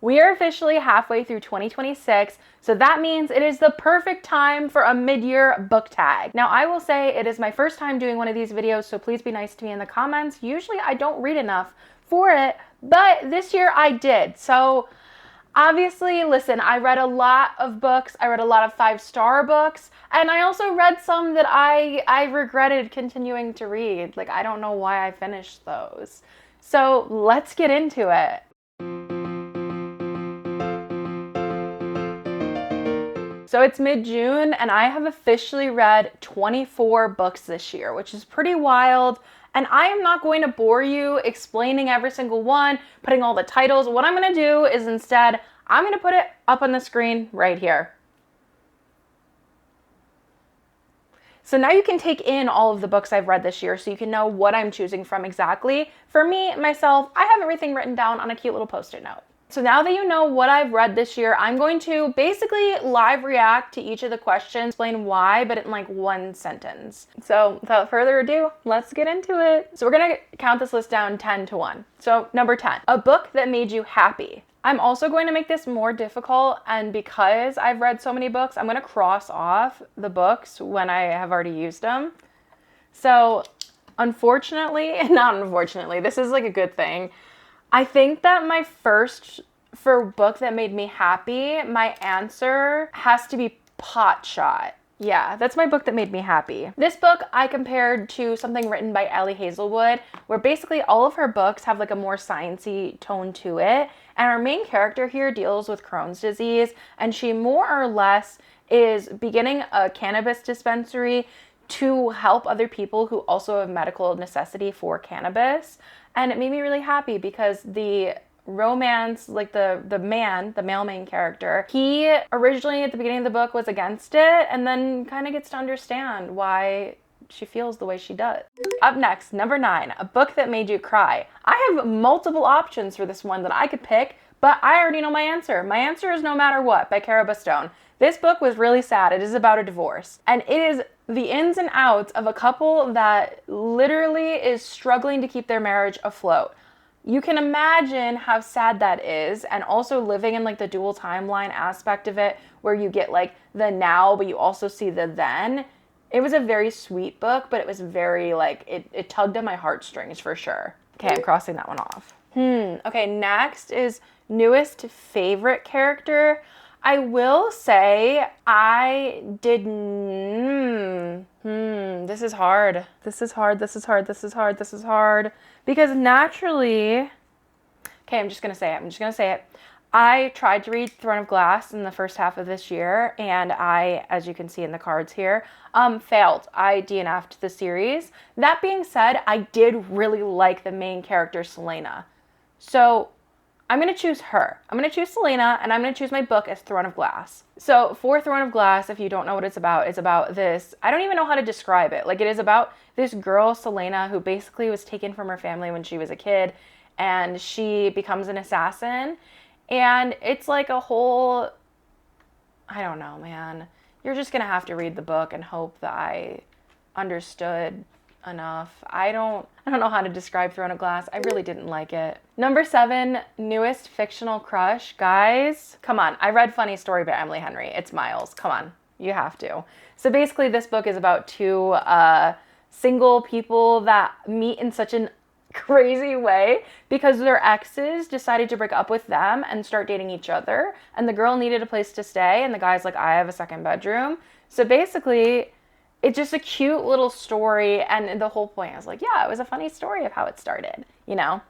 We are officially halfway through 2026, so that means it is the perfect time for a mid-year book tag. Now, I will say it is my first time doing one of these videos, so please be nice to me in the comments. Usually I don't read enough for it, but this year I did. So obviously, listen, I read a lot of books. I read a lot of 5-star books, and I also read some that I regretted continuing to read. Like, I don't know why I finished those. So let's get into it. So it's mid-June, and I have officially read 24 books this year, which is pretty wild. And I am not going to bore you explaining every single one, putting all the titles. What I'm going to do is instead, I'm going to put it up on the screen right here. So now you can take in all of the books I've read this year so you can know what I'm choosing from exactly. For me, myself, I have everything written down on a cute little Post-it note. So now that you know what I've read this year, I'm going to basically live react to each of the questions, explain why, but in like one sentence. So without further ado, let's get into it. So we're gonna count this list down 10 to 1. So number 10, a book that made you happy. I'm also going to make this more difficult, and because I've read so many books, I'm gonna cross off the books when I have already used them. So unfortunately, not unfortunately, this is like a good thing. I think that my first for book that made me happy, my answer has to be Potshot. Yeah, that's my book that made me happy. This book I compared to something written by Ellie Hazelwood, where basically all of her books have like a more sciencey tone to it. And our main character here deals with Crohn's disease, and she more or less is beginning a cannabis dispensary to help other people who also have medical necessity for cannabis. And it made me really happy because the romance, like the male main character, he originally at the beginning of the book was against it and then kind of gets to understand why she feels the way she does. Up next, number 9, a book that made you cry. I have multiple options for this one that I could pick, but I already know my answer. My answer is No Matter What by Cara Bastone. This book was really sad. It is about a divorce, and it is the ins and outs of a couple that literally is struggling to keep their marriage afloat. You can imagine how sad that is, and also living in like the dual timeline aspect of it, where you get like the now, but you also see the then. It was a very sweet book, but it was very like, it tugged at my heartstrings for sure. Okay, I'm crossing that one off. Okay, next is newest favorite character. I will say I did, this is hard. This is hard. Because naturally, okay, I'm just going to say it. I tried to read Throne of Glass in the first half of this year, and I, as you can see in the cards here, failed. I DNF'd the series. That being said, I did really like the main character, Selena. So I'm going to choose her. I'm going to choose Selena, and I'm going to choose my book as Throne of Glass. So for Throne of Glass, if you don't know what it's about this, I don't even know how to describe it. Like, it is about this girl, Selena, who basically was taken from her family when she was a kid, and she becomes an assassin. And it's like a whole, I don't know, man. You're just going to have to read the book and hope that I understood enough. I don't know how to describe Throne of Glass. I really didn't like it. Number 7, newest fictional crush. Guys, come on. I read Funny Story by Emily Henry. It's Miles. Come on. You have to. So basically this book is about two single people that meet in such an crazy way because their exes decided to break up with them and start dating each other. And the girl needed a place to stay, and the guy's like, I have a second bedroom. So basically, it's just a cute little story, and the whole point is like, yeah, it was a funny story of how it started, you know?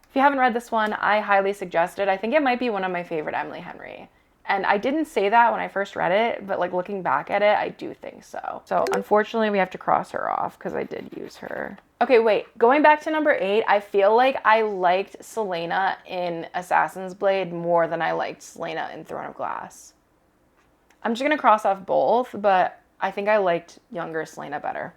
If you haven't read this one, I highly suggest it. I think it might be one of my favorite Emily Henry. And I didn't say that when I first read it, but like looking back at it, I do think so. So unfortunately, we have to cross her off because I did use her. Okay, wait, going back to number 8, I feel like I liked Selena in Assassin's Blade more than I liked Selena in Throne of Glass. I'm just gonna cross off both, but I think I liked younger Selena better.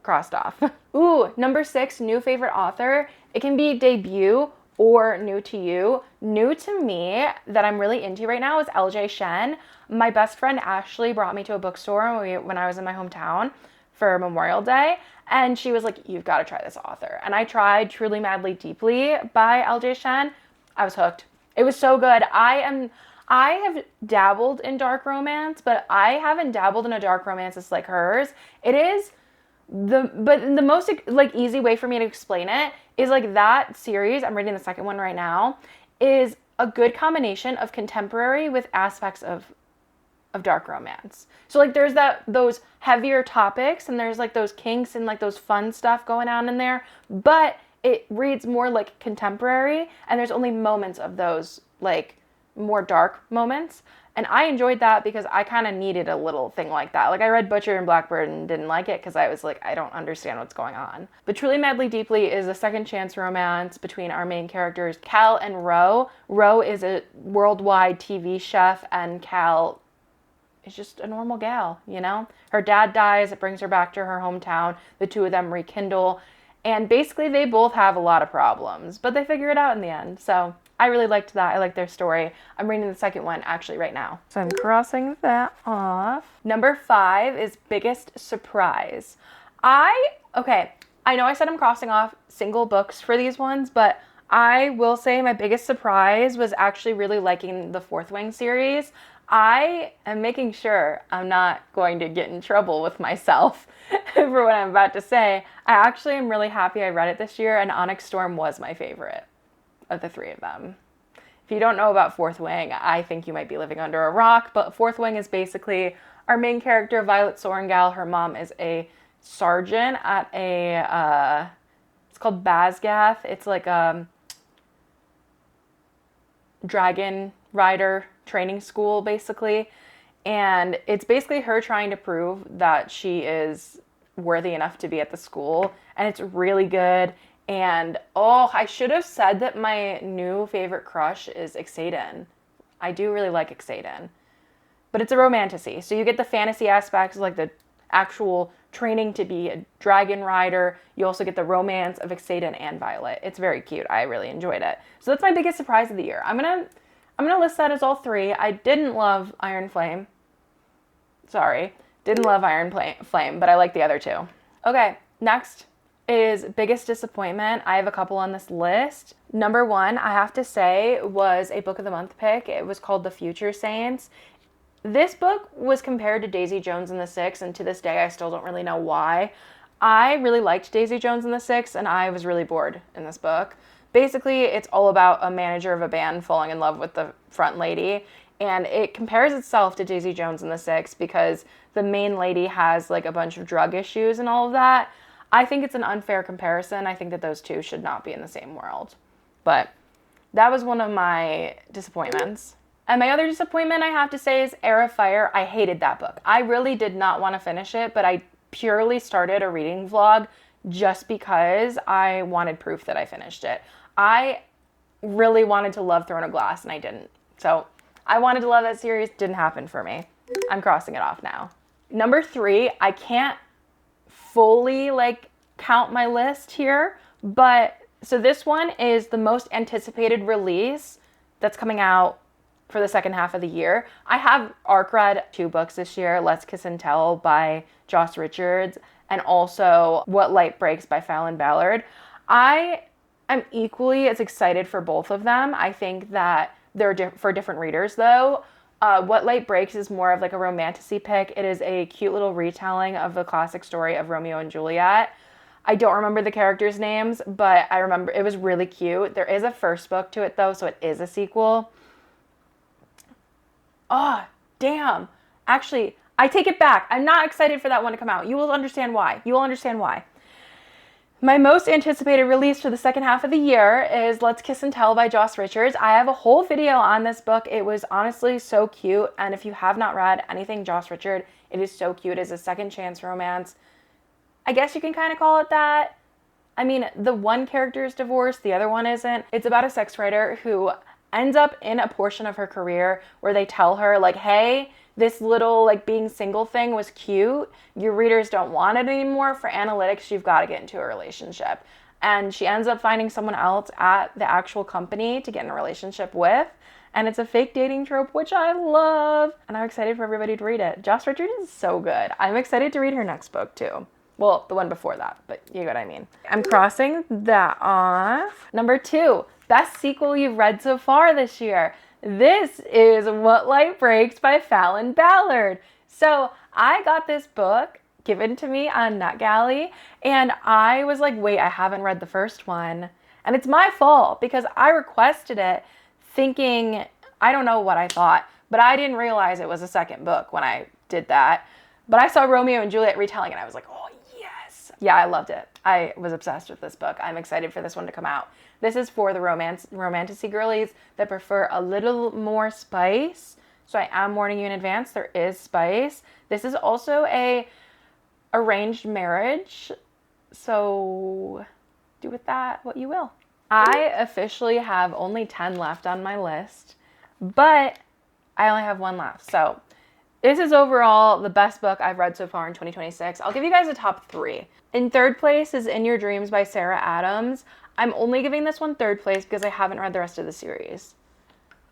Crossed off. Ooh, number 6, new favorite author. It can be debut or new to you. New to me that I'm really into right now is LJ Shen. My best friend Ashley brought me to a bookstore when I was in my hometown for Memorial Day, and she was like, you've got to try this author. And I tried Truly Madly Deeply by LJ Shen. I was hooked. It was so good. I have dabbled in dark romance, but I haven't dabbled in a dark romance that's like hers. It is but the most like easy way for me to explain it is like that series, I'm reading the second one right now, is a good combination of contemporary with aspects of dark romance. So like there's those heavier topics and there's like those kinks and like those fun stuff going on in there, but it reads more like contemporary and there's only moments of those like more dark moments. And I enjoyed that because I kind of needed a little thing like that. Like I read Butcher and Blackbird and didn't like it because I was like, I don't understand what's going on. But Truly Madly Deeply is a second chance romance between our main characters, Cal and Ro. Ro is a worldwide TV chef and Cal is just a normal gal, you know? Her dad dies, it brings her back to her hometown. The two of them rekindle. And basically they both have a lot of problems, but they figure it out in the end. So I really liked that. I liked their story. I'm reading the second one actually right now. So I'm crossing that off. Number 5 is Biggest Surprise. Okay, I know I said I'm crossing off single books for these ones, but I will say my biggest surprise was actually really liking the Fourth Wing series. I am making sure I'm not going to get in trouble with myself for what I'm about to say. I actually am really happy I read it this year, and Onyx Storm was my favorite of the three of them. If you don't know about Fourth Wing, I think you might be living under a rock, but Fourth Wing is basically our main character, Violet Sorrengal. Her mom is a sergeant at it's called Basgath. It's like a dragon rider training school, basically. And it's basically her trying to prove that she is worthy enough to be at the school. And it's really good. And, I should have said that my new favorite crush is Ixaden. I do really like Ixaden. But it's a romantasy. So you get the fantasy aspects, like the actual training to be a dragon rider. You also get the romance of Ixaden and Violet. It's very cute. I really enjoyed it. So that's my biggest surprise of the year. I'm gonna list that as all 3. I didn't love Iron Flame. Sorry. Didn't love Iron Flame, but I like the other 2. Okay, next is biggest disappointment. I have a couple on this list. Number 1, I have to say, was a book of the month pick. It was called The Future Saints. This book was compared to Daisy Jones and the Six, and to this day I still don't really know why. I really liked Daisy Jones and the Six, and I was really bored in this book. Basically, it's all about a manager of a band falling in love with the front lady, and it compares itself to Daisy Jones and the Six because the main lady has like a bunch of drug issues and all of that. I think it's an unfair comparison. I think that those two should not be in the same world. But that was one of my disappointments. And my other disappointment, I have to say, is Heir of Fire. I hated that book. I really did not want to finish it, but I purely started a reading vlog just because I wanted proof that I finished it. I really wanted to love Throne of Glass, and I didn't. So I wanted to love that series. Didn't happen for me. I'm crossing it off now. Number 3, I can't fully count my list here, but so this one is the most anticipated release that's coming out for the second half of the year. I have read 2 books this year, Let's Kiss and Tell by Joss Richards and also What Light Breaks by Fallon Ballard. I am equally as excited for both of them. I think that they're for different readers though. What Light Breaks is more of like a romantasy pick. It is a cute little retelling of the classic story of Romeo and Juliet. I don't remember the characters' names, but I remember it was really cute. There is a first book to it though, so it is a sequel. Oh, damn. Actually, I take it back. I'm not excited for that one to come out. You will understand why. My most anticipated release for the second half of the year is Let's Kiss and Tell by Joss Richards. I have a whole video on this book. It was honestly so cute. And if you have not read anything Joss Richards, it is so cute. It's a second chance romance. I guess you can kind of call it that. I mean, the one character is divorced, the other one isn't. It's about a sex writer who ends up in a portion of her career where they tell her hey, this little being single thing was cute. Your readers don't want it anymore. For analytics, you've got to get into a relationship. And she ends up finding someone else at the actual company to get in a relationship with. And it's a fake dating trope, which I love. And I'm excited for everybody to read it. Joss Richards is so good. I'm excited to read her next book too. Well, the one before that, but you get what I mean. I'm crossing that off. Number 2, best sequel you've read so far this year. This is What Light Breaks by Fallon Ballard. So I got this book given to me on NetGalley, and I was like, wait, I haven't read the first one. And it's my fault because I requested it thinking, I don't know what I thought, but I didn't realize it was a second book when I did that. But I saw Romeo and Juliet retelling and I was like, oh yes. Yeah, I loved it. I was obsessed with this book. I'm excited for this one to come out. This is for the romanticy girlies that prefer a little more spice. So I am warning you in advance, there is spice. This is also a arranged marriage. So do with that what you will. I officially have only 10 left on my list, but I only have one left. So this is overall the best book I've read so far in 2026. I'll give you guys a top 3. In third place is In Your Dreams by Sarah Adams. I'm only giving this one third place because I haven't read the rest of the series.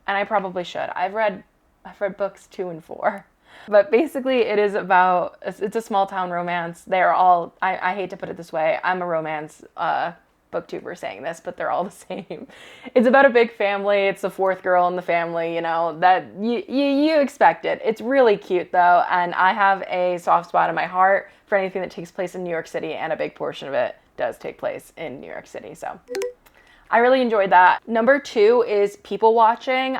And I probably should. I've read books 2 and 4. But basically it is about, it's a small town romance. They're all, I hate to put it this way, I'm a romance booktuber saying this, but they're all the same. It's about a big family. It's the 4th girl in the family, you know, that you expect it. It's really cute though, and I have a soft spot in my heart for anything that takes place in New York City, and a big portion of it does take place in New York City, so I really enjoyed that. Number 2 is People Watching.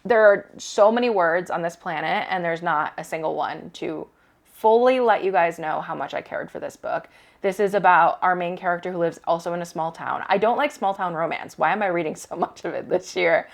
There are so many words on this planet, and there's not a single one to fully let you guys know how much I cared for this book. This is about our main character who lives also in a small town. I don't like small town romance. Why am I reading so much of it this year?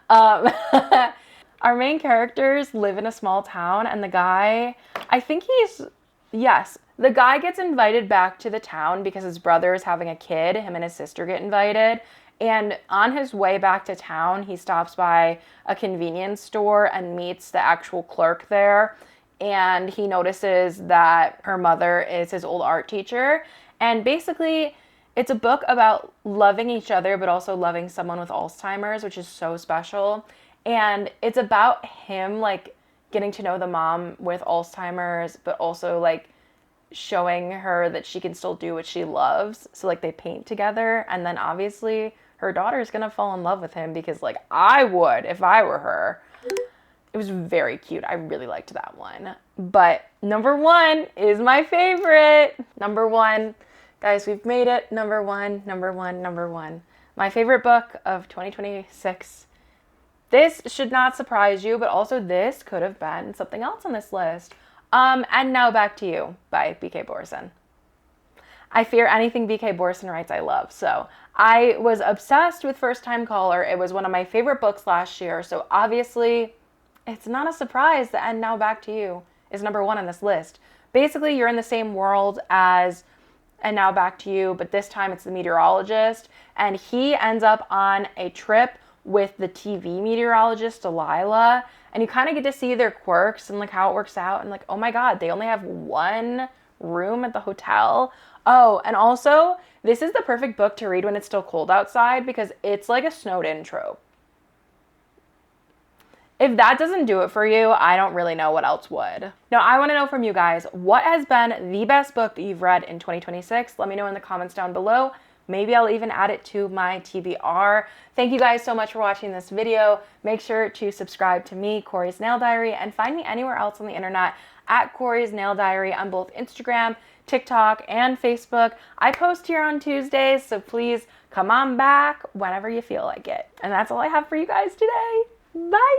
Our main characters live in a small town, and the guy, the guy gets invited back to the town because his brother is having a kid. Him and his sister get invited. And on his way back to town, he stops by a convenience store and meets the actual clerk there. And he notices that her mother is his old art teacher. And basically, it's a book about loving each other, but also loving someone with Alzheimer's, which is so special. And it's about him, like, getting to know the mom with Alzheimer's, but also, like, showing her that she can still do what she loves. So, like, they paint together. And then, obviously, her daughter's gonna fall in love with him because, like, I would if I were her. It was very cute. I really liked that one. But number 1 is my favorite. Number 1. Guys, we've made it. Number 1, number 1, number 1. My favorite book of 2026. This should not surprise you, but also this could have been something else on this list. And Now Back to You by B.K. Borison. I fear anything B.K. Borison writes I love. So I was obsessed with First Time Caller. It was one of my favorite books last year. So obviously, it's not a surprise that And Now Back to You is number 1 on this list. Basically, you're in the same world as And Now Back to You, but this time it's the meteorologist. And he ends up on a trip with the TV meteorologist, Delilah. And you kind of get to see their quirks and like how it works out. And like, oh my God, they only have 1 room at the hotel. Oh, and also, this is the perfect book to read when it's still cold outside because it's like a snowed in trope. If that doesn't do it for you, I don't really know what else would. Now, I want to know from you guys, what has been the best book that you've read in 2026? Let me know in the comments down below. Maybe I'll even add it to my TBR. Thank you guys so much for watching this video. Make sure to subscribe to me, Corey's Nail Diary, and find me anywhere else on the internet at Corey's Nail Diary on both Instagram, TikTok, and Facebook. I post here on Tuesdays, so please come on back whenever you feel like it. And that's all I have for you guys today. Bye!